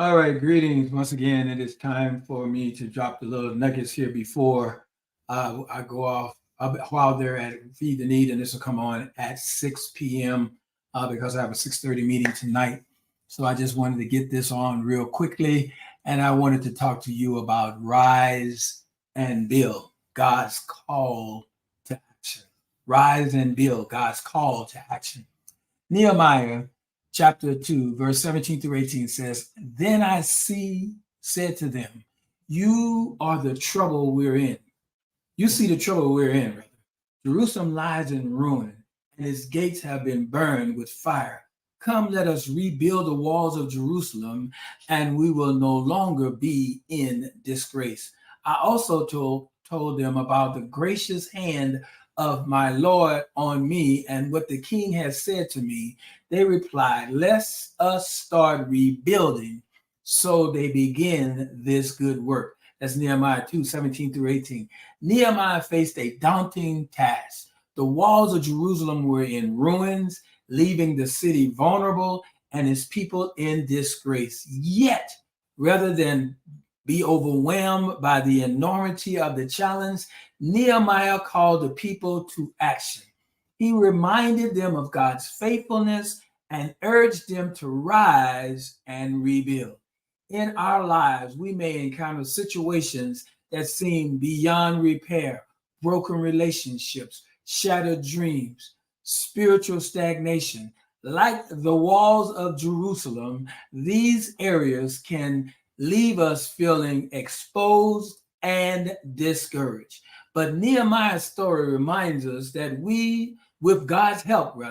All right, greetings. Once again, it is time for me to drop the little nuggets here before I go off while they're at Feed the Need, and this will come on at 6 p.m. Because I have a 6:30 meeting tonight. So I just wanted to get this on real quickly, and I wanted to talk to you about rise and build, God's call to action. Rise and build, God's call to action. Nehemiah chapter 2, verse 17 through 18 says, Then said to them, You are the trouble we're in. You see the trouble we're in, brother. Jerusalem lies in ruin, and its gates have been burned with fire. Come, let us rebuild the walls of Jerusalem, and we will no longer be in disgrace. I also told them about the gracious hand of my Lord on me and what the king has said to me. They replied, Let us start rebuilding. So they begin this good work. That's Nehemiah 2, 17 through 18. Nehemiah faced a daunting task. The walls of Jerusalem were in ruins, leaving the city vulnerable and its people in disgrace. Yet, rather than be overwhelmed by the enormity of the challenge, Nehemiah called the people to action. He reminded them of God's faithfulness and urged them to rise and rebuild. In our lives, we may encounter situations that seem beyond repair, broken relationships, shattered dreams, spiritual stagnation. Like the walls of Jerusalem, these areas can leave us feeling exposed and discouraged. But Nehemiah's story reminds us that with God's help,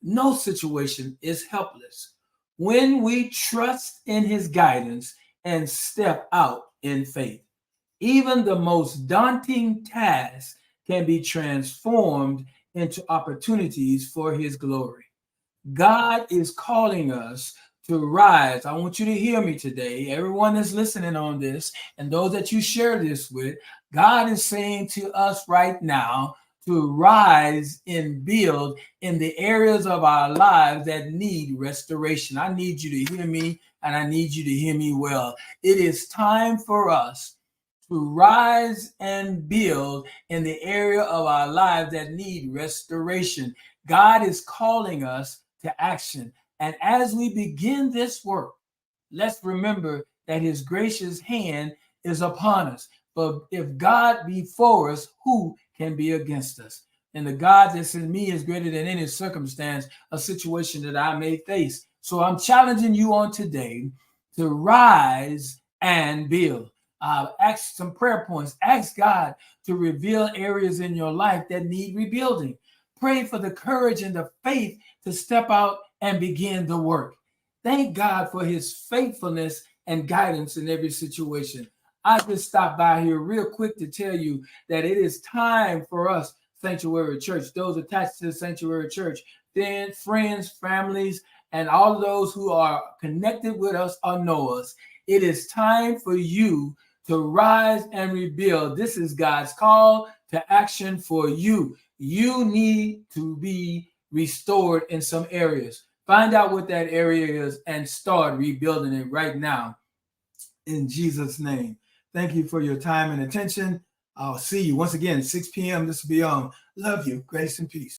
no situation is helpless when we trust in his guidance and step out in faith. Even the most daunting tasks can be transformed into opportunities for his glory. God is calling us to rise. I want you to hear me today. Everyone that's listening on this and those that you share this with, God is saying to us right now to rise and build in the areas of our lives that need restoration. I need you to hear me, and I need you to hear me well. It is time for us to rise and build in the area of our lives that need restoration. God is calling us to action. And as we begin this work, let's remember that his gracious hand is upon us. But if God be for us, who can be against us? And the God that's in me is greater than any circumstance, a situation that I may face. So I'm challenging you on today to rise and build. Ask some prayer points. Ask God to reveal areas in your life that need rebuilding. Pray for the courage and the faith to step out and begin the work. Thank God for his faithfulness and guidance in every situation. I just stopped by here real quick to tell you that it is time for us, Sanctuary Church, those attached to the Sanctuary Church, then friends, families, and all those who are connected with us or know us. It is time for you to rise and rebuild. This is God's call to action for you. You need to be restored in some areas. Find out what that area is and start rebuilding it right now in Jesus' name. Thank you for your time and attention. I'll see you once again, 6 p.m. This will be on. Love you. Grace and peace.